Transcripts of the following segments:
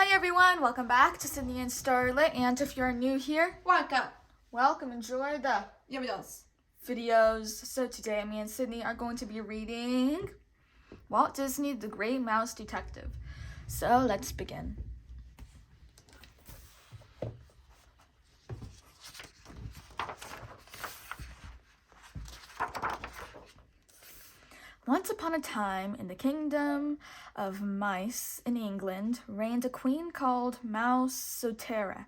Hi everyone, welcome back to Sydney and Starlet, and if you're new here, welcome, enjoy the videos. So today me and Sydney are going to be reading Walt Disney, The Great Mouse Detective. So let's begin. Once upon a time, in the kingdom of mice in England, reigned a queen called Mouse Sotera.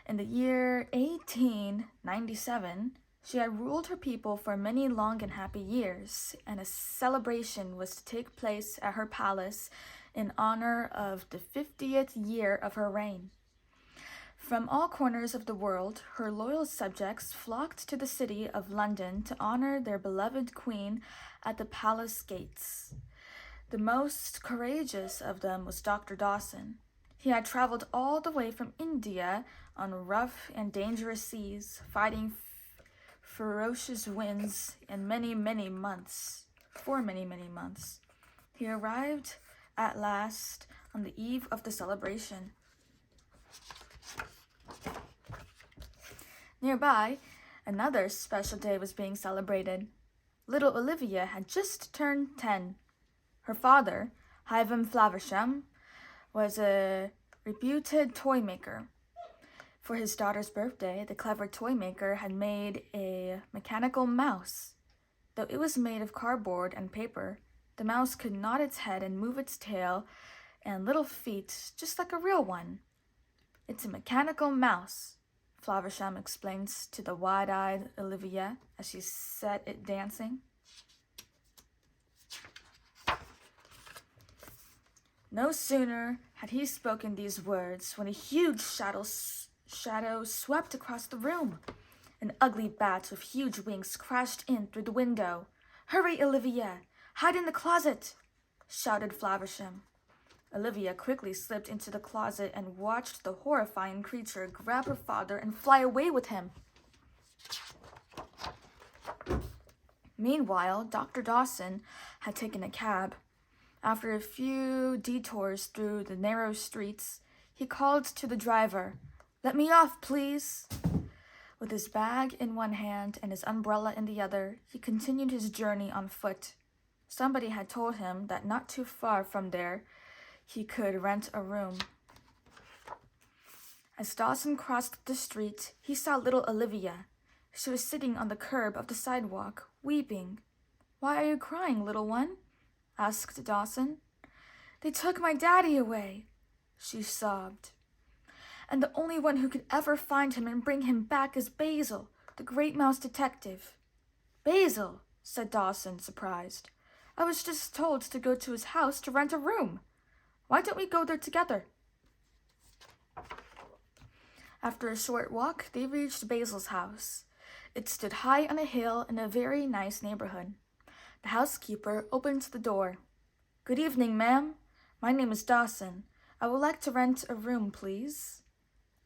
In the year 1897, she had ruled her people for many long and happy years, and a celebration was to take place at her palace in honor of the 50th year of her reign. From all corners of the world, her loyal subjects flocked to the city of London to honor their beloved queen at the palace gates. The most courageous of them was Dr. Dawson. He had traveled all the way from India on rough and dangerous seas, fighting ferocious winds for many, many months. He arrived at last on the eve of the celebration. Nearby, another special day was being celebrated. Little Olivia had just turned 10. Her father, Hyvam Flaversham, was a reputed toy maker. For his daughter's birthday, the clever toy maker had made a mechanical mouse. Though it was made of cardboard and paper, the mouse could nod its head and move its tail and little feet just like a real one. "It's a mechanical mouse," Flaversham explains to the wide-eyed Olivia as she set it dancing. No sooner had he spoken these words when a huge shadow swept across the room. An ugly bat with huge wings crashed in through the window. "Hurry, Olivia! Hide in the closet!" shouted Flaversham. Olivia quickly slipped into the closet and watched the horrifying creature grab her father and fly away with him. Meanwhile, Dr. Dawson had taken a cab. After a few detours through the narrow streets, he called to the driver, "Let me off, please." With his bag in one hand and his umbrella in the other, he continued his journey on foot. Somebody had told him that not too far from there, he could rent a room. As Dawson crossed the street, he saw little Olivia. She was sitting on the curb of the sidewalk, weeping. "Why are you crying, little one?" asked Dawson. "They took my daddy away," she sobbed. "And the only one who could ever find him and bring him back is Basil, the great mouse detective." "Basil?" said Dawson, surprised. "I was just told to go to his house to rent a room. Why don't we go there together?" After a short walk, they reached Basil's house. It stood high on a hill in a very nice neighborhood. The housekeeper opened the door. "Good evening, ma'am. My name is Dawson. I would like to rent a room, please."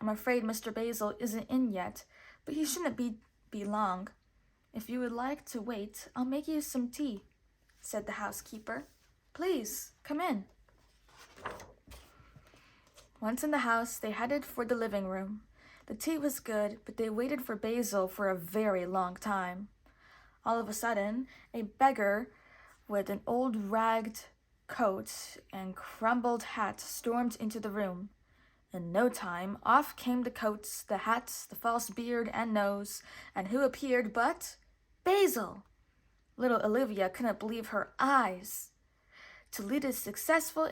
"I'm afraid Mr. Basil isn't in yet, but he shouldn't be long. If you would like to wait, I'll make you some tea," said the housekeeper. "Please, come in." Once in the house, they headed for the living room. The tea was good, but they waited for Basil for a very long time. All of a sudden, a beggar with an old ragged coat and crumpled hat stormed into the room. In no time, off came the coats, the hats, the false beard and nose, and who appeared but Basil! Little Olivia couldn't believe her eyes. "To lead a successful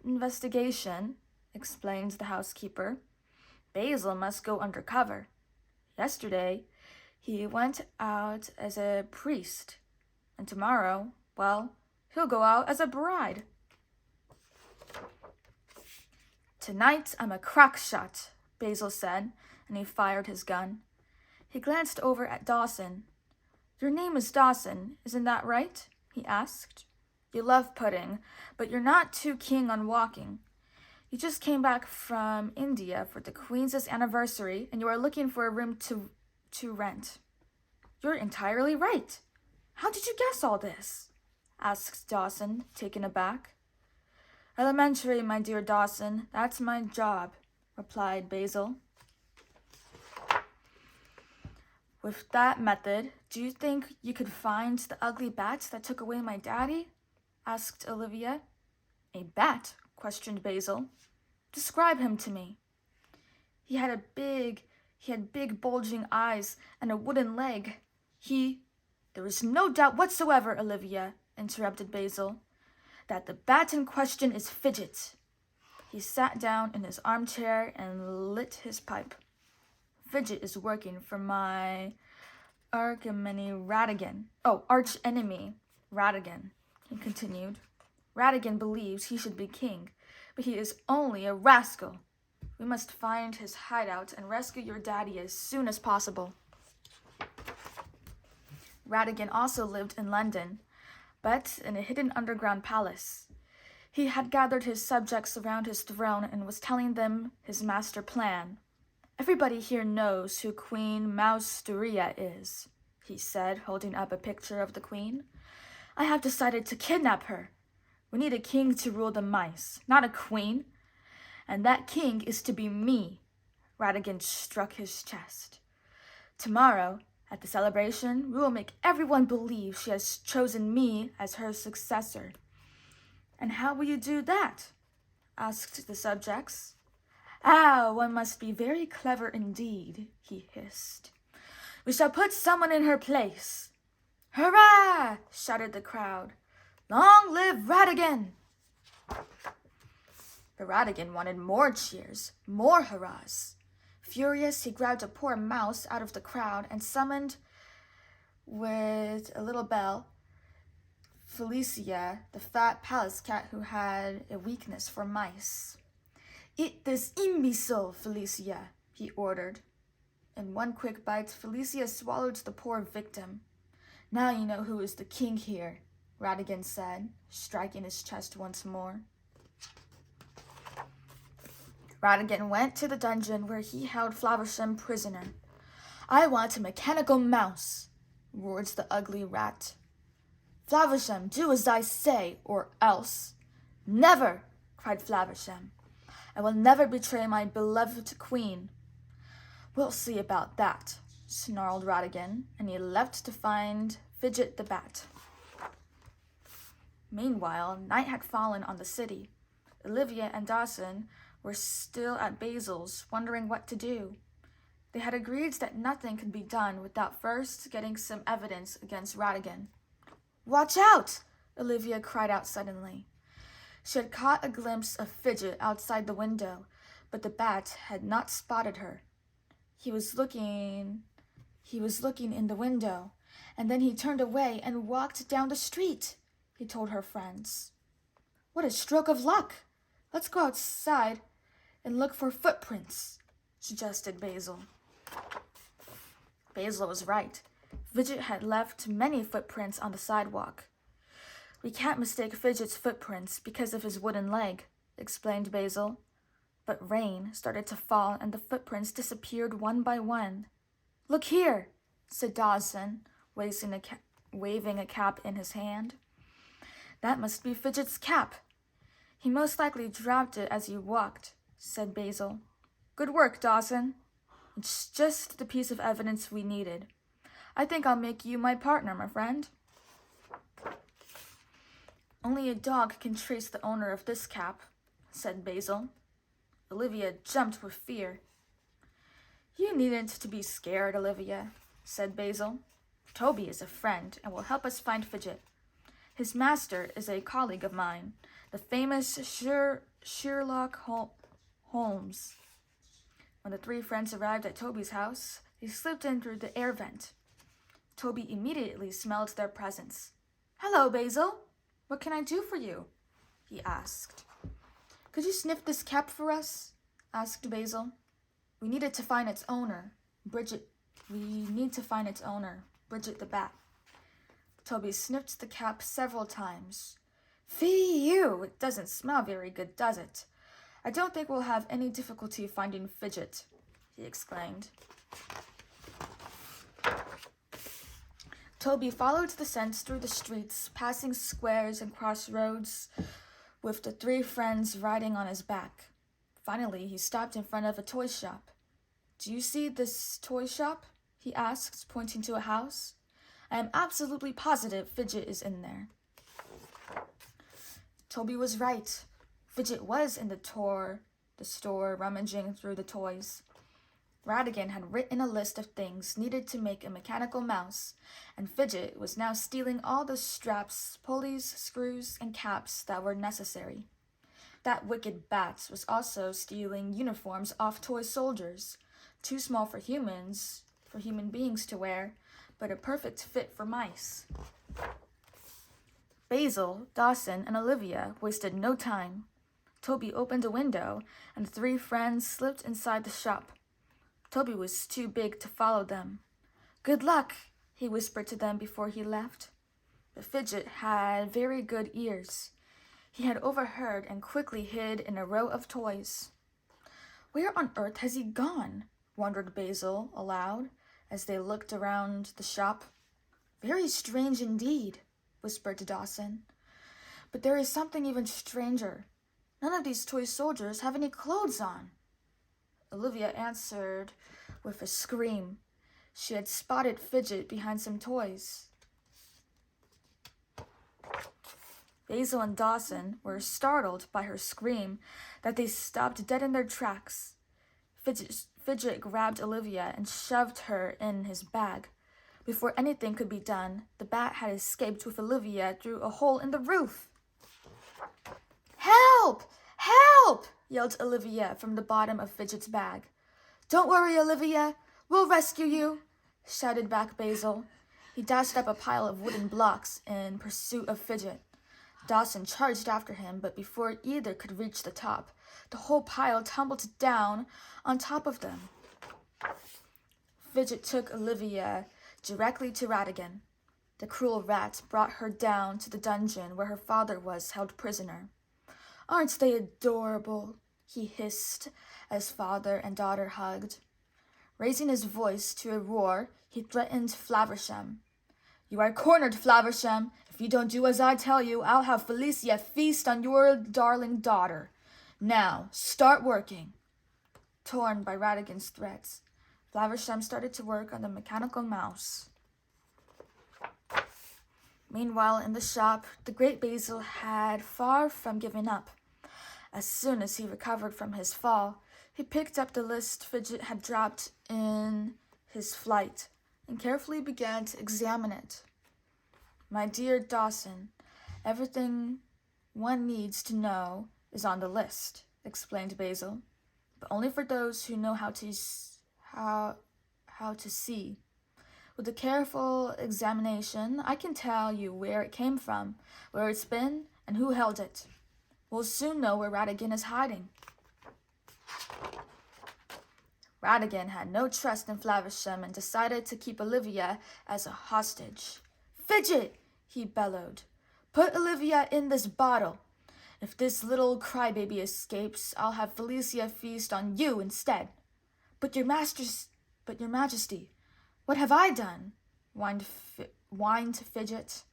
investigation," explained the housekeeper, "Basil must go undercover. Yesterday, he went out as a priest, and tomorrow, well, he'll go out as a bride." "Tonight I'm a crack shot," Basil said, and he fired his gun. He glanced over at Dawson. "Your name is Dawson, isn't that right?" he asked. "You love pudding, but you're not too keen on walking. You just came back from India for the Queen's anniversary, and you are looking for a room to rent." "You're entirely right. How did you guess all this?" asked Dawson, taken aback. Elementary, my dear Dawson. That's my job, replied Basil. With that method, do you think you could find the ugly bat that took away my daddy? Asked Olivia. A bat? Questioned Basil. Describe him to me. He had big bulging eyes and a wooden leg. There is no doubt whatsoever, Olivia, interrupted Basil, that the bat in question is Fidget. He sat down in his armchair and lit his pipe. Fidget is working for my arch-enemy Radigan, he continued. Radigan believes he should be king, but he is only a rascal. We must find his hideout and rescue your daddy as soon as possible. Radigan also lived in London, but in a hidden underground palace. He had gathered his subjects around his throne and was telling them his master plan. Everybody here knows who Queen Mouseteria is, he said, holding up a picture of the queen. I have decided to kidnap her. We need a king to rule the mice, not a queen. And that king is to be me. Radigan struck his chest. Tomorrow, at the celebration, we will make everyone believe she has chosen me as her successor. And how will you do that? Asked the subjects. One must be very clever indeed, he hissed. We shall put someone in her place. Hurrah! Shouted the crowd. Long live Radigan! But Radigan wanted more cheers, more hurrahs. Furious, he grabbed a poor mouse out of the crowd and summoned, with a little bell, Felicia, the fat palace cat who had a weakness for mice. Eat this imbecile, Felicia, he ordered. In one quick bite, Felicia swallowed the poor victim. Now you know who is the king here, Radigan said, striking his chest once more. Radigan went to the dungeon where he held Flaversham prisoner. I want a mechanical mouse, roared the ugly rat. Flaversham, do as I say, or else. Never, cried Flaversham. I will never betray my beloved queen. We'll see about that, snarled Radigan, and he left to find Fidget the bat. Meanwhile, night had fallen on the city. Olivia and Dawson were still at Basil's, wondering what to do. They had agreed that nothing could be done without first getting some evidence against Radigan. Watch out! Olivia cried out suddenly. She had caught a glimpse of Fidget outside the window, but the bat had not spotted her. He was looking in the window, and then he turned away and walked down the street, he told her friends. What a stroke of luck! Let's go outside and look for footprints, suggested Basil. Basil was right. Fidget had left many footprints on the sidewalk. We can't mistake Fidget's footprints because of his wooden leg, explained Basil. But rain started to fall and the footprints disappeared one by one. Look here, said Dawson, waving a cap in his hand. That must be Fidget's cap. He most likely dropped it as he walked, said Basil. Good work, Dawson. It's just the piece of evidence we needed. I think I'll make you my partner, my friend. Only a dog can trace the owner of this cap, said Basil. Olivia jumped with fear. You needn't to be scared, Olivia, said Basil. Toby is a friend and will help us find Fidget. His master is a colleague of mine, the famous Sherlock Holmes. When the three friends arrived at Toby's house, they slipped in through the air vent. Toby immediately smelled their presence. Hello, Basil. What can I do for you? He asked. Could you sniff this cap for us? Asked Basil. We need to find its owner, Bridget the bat. Toby sniffed the cap several times. Fee you! It doesn't smell very good, does it? I don't think we'll have any difficulty finding Fidget, he exclaimed. Toby followed the scent through the streets, passing squares and crossroads with the three friends riding on his back. Finally, he stopped in front of a toy shop. "Do you see this toy shop?" he asked, pointing to a house. "I am absolutely positive Fidget is in there." Toby was right. Fidget was in the store rummaging through the toys. Radigan had written a list of things needed to make a mechanical mouse, and Fidget was now stealing all the straps, pulleys, screws, and caps that were necessary. That wicked Bat was also stealing uniforms off toy soldiers, too small for human beings to wear, but a perfect fit for mice. Basil, Dawson, and Olivia wasted no time. Toby opened a window, and the three friends slipped inside the shop. Toby was too big to follow them. "Good luck," he whispered to them before he left. But Fidget had very good ears. He had overheard and quickly hid in a row of toys. "Where on earth has he gone?" wondered Basil aloud as they looked around the shop. "Very strange indeed," whispered Dawson. "But there is something even stranger. None of these toy soldiers have any clothes on." Olivia answered with a scream. She had spotted Fidget behind some toys. Basil and Dawson were startled by her scream that they stopped dead in their tracks. Fidget grabbed Olivia and shoved her in his bag. Before anything could be done, the Bat had escaped with Olivia through a hole in the roof. "Help! Help!" yelled Olivia from the bottom of Fidget's bag. "Don't worry, Olivia. We'll rescue you," shouted back Basil. He dashed up a pile of wooden blocks in pursuit of Fidget. Dawson charged after him, but before either could reach the top, the whole pile tumbled down on top of them. Fidget took Olivia directly to Radigan. The cruel rat brought her down to the dungeon where her father was held prisoner. "Aren't they adorable?" he hissed as father and daughter hugged. Raising his voice to a roar, he threatened Flaversham. "You are cornered, Flaversham. If you don't do as I tell you, I'll have Felicia feast on your darling daughter. Now, start working." Torn by Radigan's threats, Flaversham started to work on the mechanical mouse. Meanwhile, in the shop, the great Basil had far from given up. As soon as he recovered from his fall, he picked up the list Fidget had dropped in his flight and carefully began to examine it. "My dear Dawson, everything one needs to know is on the list," explained Basil, "but only for those who know how to see. With a careful examination, I can tell you where it came from, where it's been, and who held it. We'll soon know where Radigan is hiding." Radigan had no trust in Flaversham and decided to keep Olivia as a hostage. "Fidget!" he bellowed. "Put Olivia in this bottle. If this little crybaby escapes, I'll have Felicia feast on you instead." But your Majesty, what have I done?" whined Fidget.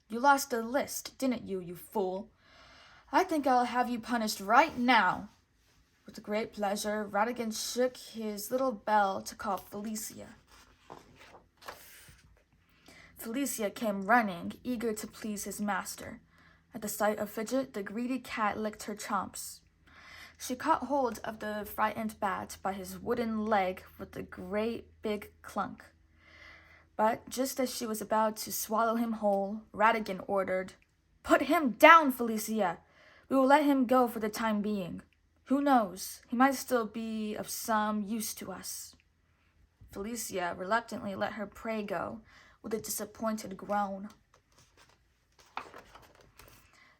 "You lost the list, didn't you, you fool? I think I'll have you punished right now." With great pleasure, Radigan shook his little bell to call Felicia. Felicia came running, eager to please his master. At the sight of Fidget, the greedy cat licked her chops. She caught hold of the frightened Bat by his wooden leg with a great big clunk. But just as she was about to swallow him whole, Radigan ordered, "Put him down, Felicia! We will let him go for the time being. Who knows, he might still be of some use to us." Felicia reluctantly let her prey go with a disappointed groan.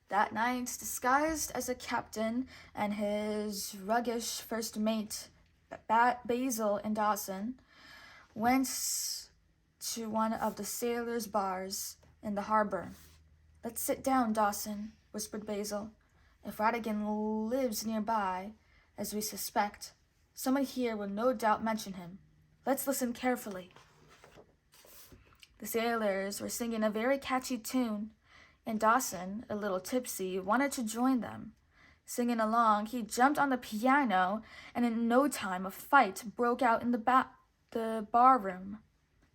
That night, disguised as a captain and his roguish first mate, Basil and Dawson, went to one of the sailors' bars in the harbor. "Let's sit down, Dawson," whispered Basil. "If Radigan lives nearby, as we suspect, someone here will no doubt mention him. Let's listen carefully." The sailors were singing a very catchy tune. and Dawson, a little tipsy, wanted to join them. Singing along, he jumped on the piano, and in no time a fight broke out in the barroom.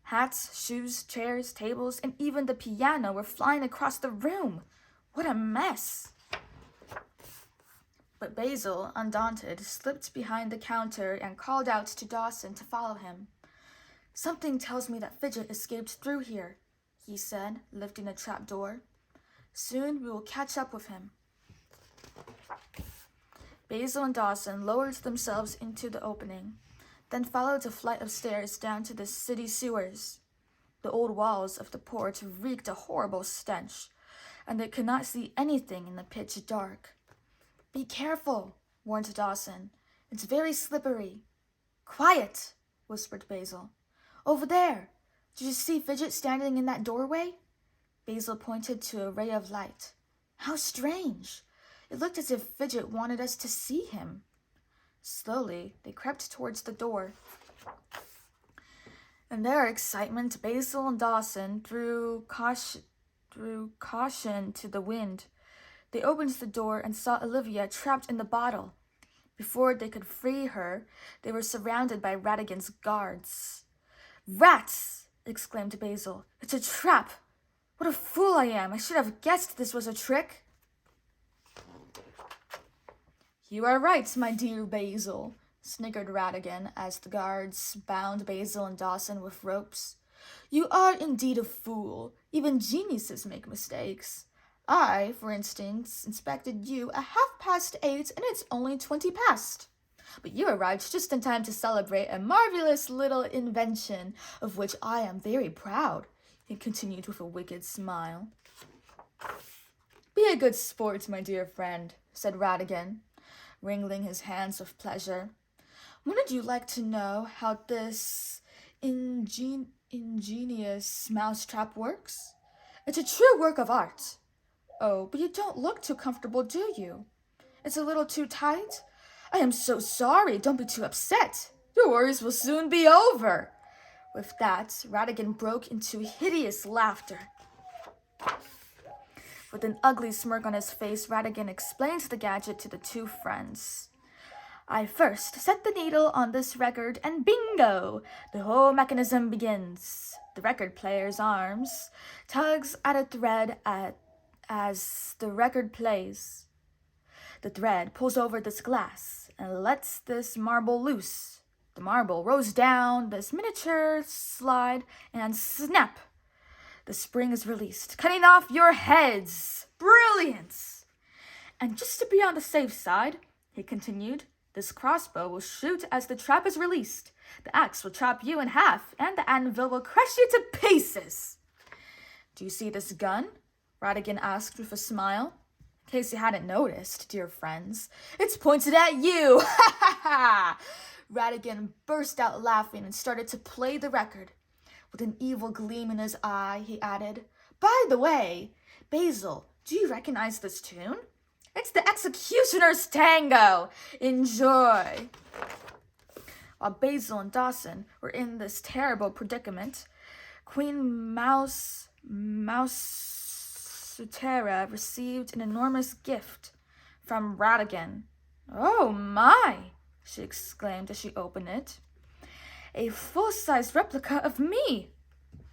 Hats, shoes, chairs, tables, and even the piano were flying across the room. What a mess! But Basil, undaunted, slipped behind the counter and called out to Dawson to follow him. "Something tells me that Fidget escaped through here," he said, lifting a trap door. "Soon we will catch up with him." Basil and Dawson lowered themselves into the opening, then followed a flight of stairs down to the city sewers. The old walls of the port reeked a horrible stench, and they could not see anything in the pitch dark. "Be careful," warned Dawson. "It's very slippery." "Quiet," whispered Basil. "Over there. Did you see Fidget standing in that doorway?" Basil pointed to a ray of light. "How strange. It looked as if Fidget wanted us to see him." Slowly, they crept towards the door. In their excitement, Basil and Dawson threw caution to the wind. They opened the door and saw Olivia trapped in the bottle. Before they could free her, they were surrounded by Ratigan's guards. "Rats!" exclaimed Basil. "It's a trap! What a fool I am! I should have guessed this was a trick." "You are right, my dear Basil," sniggered Ratigan as the guards bound Basil and Dawson with ropes. "You are indeed a fool. Even geniuses make mistakes. I, for instance, inspected you at 8:30 and it's only 20 past. But you arrived just in time to celebrate a marvelous little invention of which I am very proud," he continued with a wicked smile. "Be a good sport, my dear friend," said Ratigan, wringing his hands with pleasure. "Wouldn't you like to know how this ingenious mousetrap works? It's a true work of art. Oh, but you don't look too comfortable, do you? It's a little too tight? I am so sorry. Don't be too upset. Your worries will soon be over." With that, Ratigan broke into hideous laughter. With an ugly smirk on his face, Ratigan explained the gadget to the two friends. "I first set the needle on this record and bingo! The whole mechanism begins. The record player's arms tugs at a thread as the record plays. The thread pulls over this glass and lets this marble loose. The marble rolls down this miniature slide and snap! The spring is released, cutting off your heads. Brilliant! And just to be on the safe side," he continued, "this crossbow will shoot as the trap is released. The axe will chop you in half, and the anvil will crush you to pieces." "Do you see this gun?" Ratigan asked with a smile. "In case you hadn't noticed, dear friends, it's pointed at you." "Ha ha ha!" Ratigan burst out laughing and started to play the record. With an evil gleam in his eye, he added, "By the way, Basil, do you recognize this tune? It's the Executioner's Tango. Enjoy." While Basil and Dawson were in this terrible predicament, Queen Mousotera received an enormous gift from Ratigan. "Oh my!" she exclaimed as she opened it. "A full-size replica of me!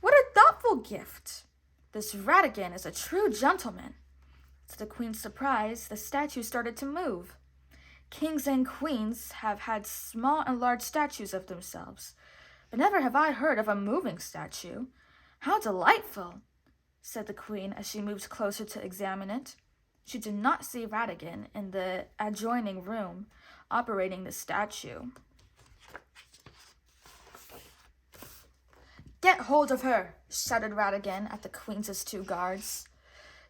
What a thoughtful gift! This Ratigan is a true gentleman." To the queen's surprise, the statue started to move. Kings and queens have had small and large statues of themselves, but never have I heard of a moving statue. "How delightful," said the queen as she moved closer to examine it. She did not see Ratigan in the adjoining room operating the statue. "Get hold of her!" shouted Ratigan at the queen's two guards.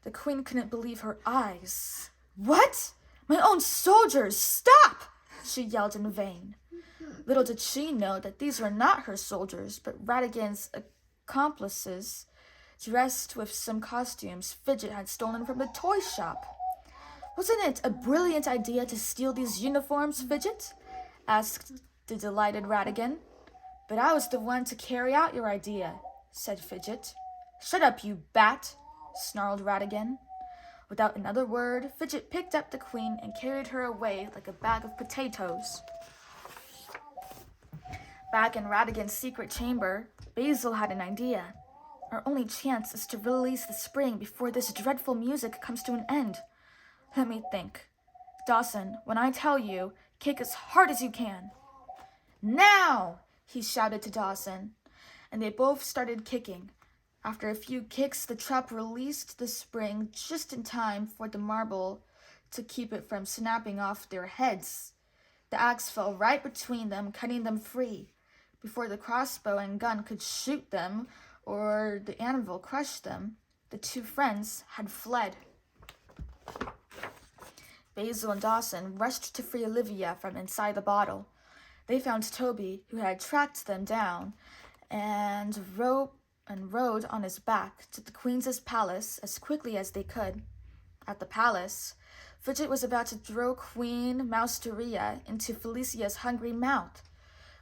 The queen couldn't believe her eyes. "What? My own soldiers! Stop!" she yelled in vain. Little did she know that these were not her soldiers, but Ratigan's accomplices, dressed with some costumes Fidget had stolen from the toy shop. "Wasn't it a brilliant idea to steal these uniforms, Fidget?" asked the delighted Ratigan. "But I was the one to carry out your idea," said Fidget. "Shut up, you bat," snarled Ratigan. Without another word, Fidget picked up the queen and carried her away like a bag of potatoes. Back in Ratigan's secret chamber, Basil had an idea. Our only chance is to release the spring before this dreadful music comes to an end. Let me think. Dawson, when I tell you, kick as hard as you can. Now! He shouted to Dawson, and they both started kicking. After a few kicks, the trap released the spring just in time for the marble to keep it from snapping off their heads. The axe fell right between them, cutting them free. Before the crossbow and gun could shoot them or the anvil crush them, the two friends had fled. Basil and Dawson rushed to free Olivia from inside the bottle. They found Toby, who had tracked them down, and rode on his back to the Queen's palace as quickly as they could. At the palace, Fidget was about to throw Queen Mouseteria into Felicia's hungry mouth.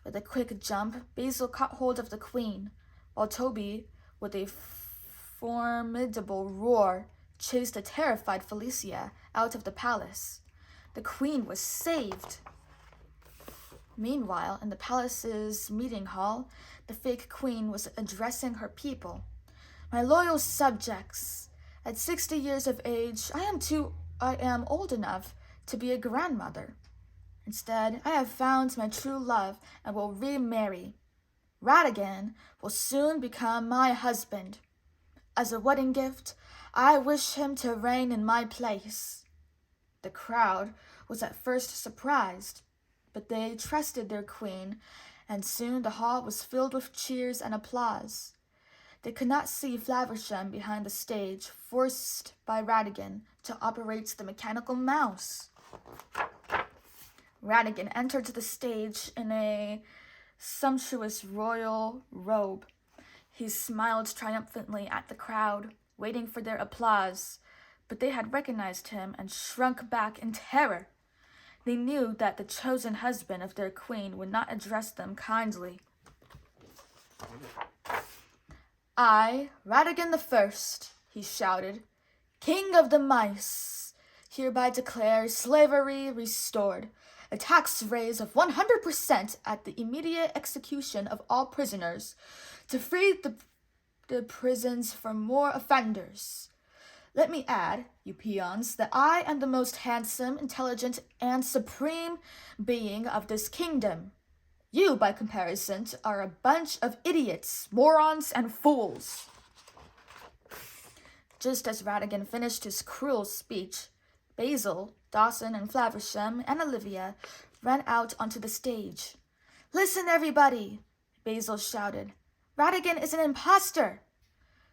With a quick jump, Basil caught hold of the Queen, while Toby, with a formidable roar, chased the terrified Felicia out of the palace. The Queen was saved. Meanwhile, in the palace's meeting hall, the fake queen was addressing her people. My loyal subjects, at 60 years of age, I am old enough to be a grandmother. Instead, I have found my true love and will remarry. Ratigan will soon become my husband. As a wedding gift, I wish him to reign in my place. The crowd was at first surprised, but they trusted their queen, and soon the hall was filled with cheers and applause. They could not see Flaversham behind the stage, forced by Ratigan to operate the mechanical mouse. Ratigan entered the stage in a sumptuous royal robe. He smiled triumphantly at the crowd, waiting for their applause, but they had recognized him and shrunk back in terror. They knew that the chosen husband of their queen would not address them kindly. I, Ratigan the First, he shouted, King of the Mice, hereby declare slavery restored, a tax raise of 100% at the immediate execution of all prisoners, to free the prisons from more offenders. Let me add, you peons, that I am the most handsome, intelligent, and supreme being of this kingdom. You, by comparison, are a bunch of idiots, morons, and fools. Just as Ratigan finished his cruel speech, Basil, Dawson, and Flaversham, and Olivia ran out onto the stage. Listen, everybody, Basil shouted. Ratigan is an imposter.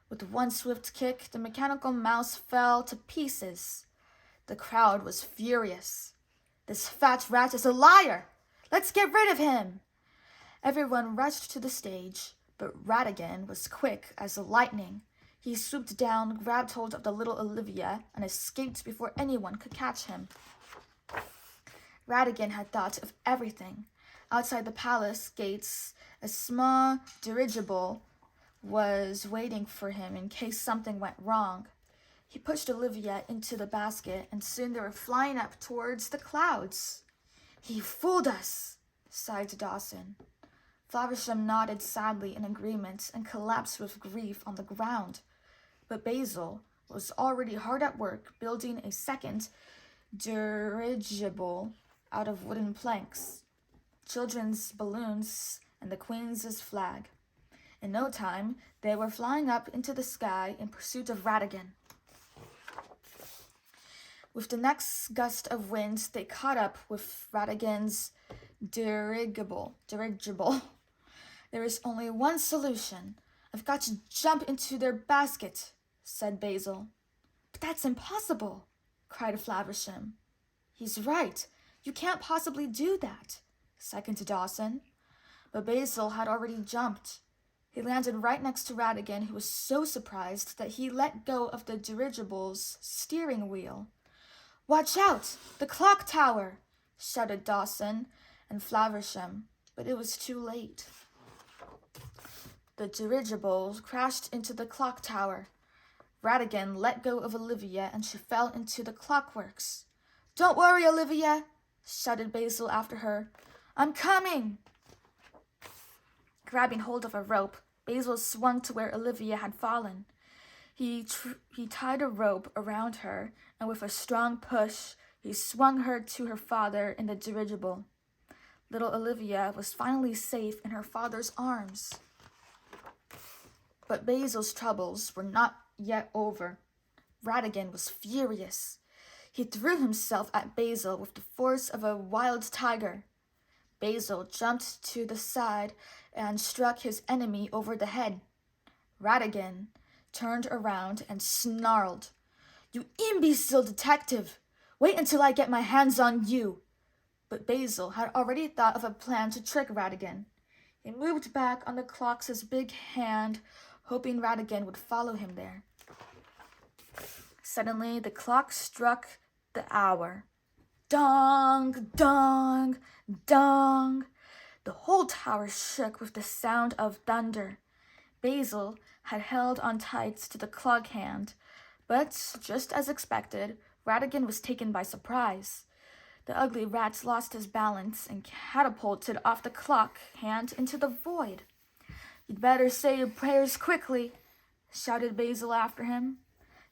With one swift kick, the mechanical mouse fell to pieces. The crowd was furious. This fat rat is a liar! Let's get rid of him! Everyone rushed to the stage, but Ratigan was quick as lightning. He swooped down, grabbed hold of the little Olivia, and escaped before anyone could catch him. Ratigan had thought of everything. Outside the palace gates, a small dirigible was waiting for him in case something went wrong. He pushed Olivia into the basket, and soon they were flying up towards the clouds. He fooled us, sighed Dawson. Flaversham nodded sadly in agreement and collapsed with grief on the ground. But Basil was already hard at work building a second dirigible out of wooden planks, children's balloons, and the Queen's flag. In no time, they were flying up into the sky in pursuit of Ratigan. With the next gust of wind, they caught up with Ratigan's dirigible. There is only one solution. I've got to jump into their basket, said Basil. But that's impossible, cried Flaversham. He's right. You can't possibly do that, seconded Dawson. But Basil had already jumped. He landed right next to Ratigan, who was so surprised that he let go of the dirigible's steering wheel. Watch out! The clock tower! Shouted Dawson and Flaversham, but it was too late. The dirigible crashed into the clock tower. Ratigan let go of Olivia and she fell into the clockworks. "Don't worry, Olivia," shouted Basil after her. "I'm coming." Grabbing hold of a rope, Basil swung to where Olivia had fallen. He tied a rope around her, and with a strong push, he swung her to her father in the dirigible. Little Olivia was finally safe in her father's arms. But Basil's troubles were not yet over. Ratigan was furious. He threw himself at Basil with the force of a wild tiger. Basil jumped to the side and struck his enemy over the head. Ratigan turned around and snarled, "You imbecile detective! Wait until I get my hands on you!" But Basil had already thought of a plan to trick Ratigan. He moved back on the clock's big hand, hoping Ratigan would follow him there. Suddenly, the clock struck the hour. Dong, dong, dong. The whole tower shook with the sound of thunder. Basil had held on tight to the clock hand, but just as expected, Ratigan was taken by surprise. The ugly rat lost his balance and catapulted off the clock hand into the void. "You'd better say your prayers quickly," shouted Basil after him.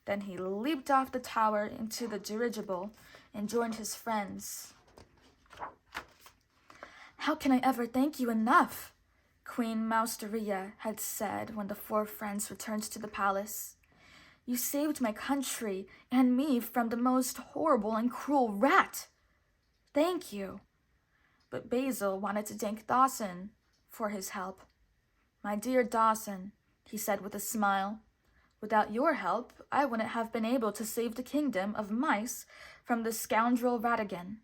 Then he leaped off the tower into the dirigible and joined his friends. "How can I ever thank you enough?" Queen Mousteria had said when the four friends returned to the palace. "You saved my country and me from the most horrible and cruel rat. Thank you." But Basil wanted to thank Dawson for his help. "My dear Dawson," he said with a smile, "without your help, I wouldn't have been able to save the kingdom of mice from the scoundrel Ratigan."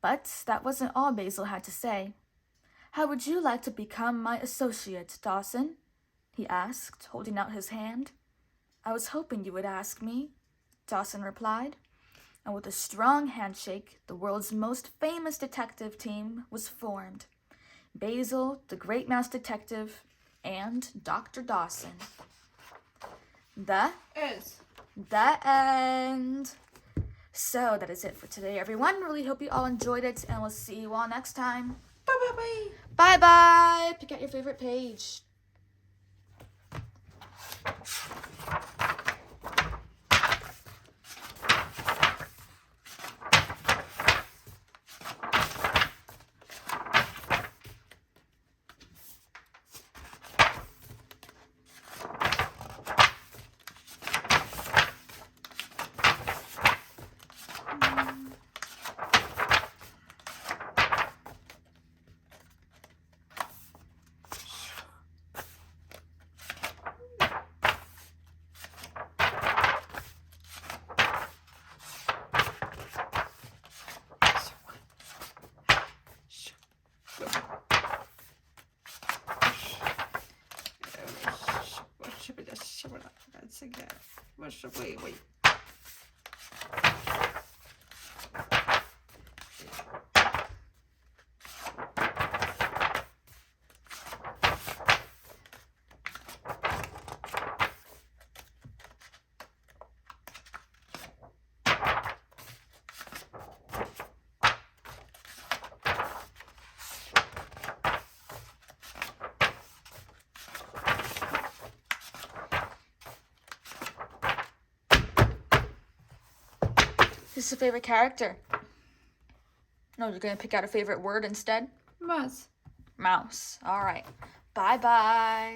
But that wasn't all Basil had to say. "How would you like to become my associate, Dawson?" he asked, holding out his hand. "I was hoping you would ask me," Dawson replied. And with a strong handshake, the world's most famous detective team was formed. Basil, the Great Mouse Detective, and Dr. Dawson. The end. So that is it for today, everyone. Really hope you all enjoyed it, and we'll see you all next time. Bye-bye. Bye-bye. Pick out your favorite page. Wait. Who's your favorite character? No, you're going to pick out a favorite word instead? Mouse. Mouse. All right. Bye-bye.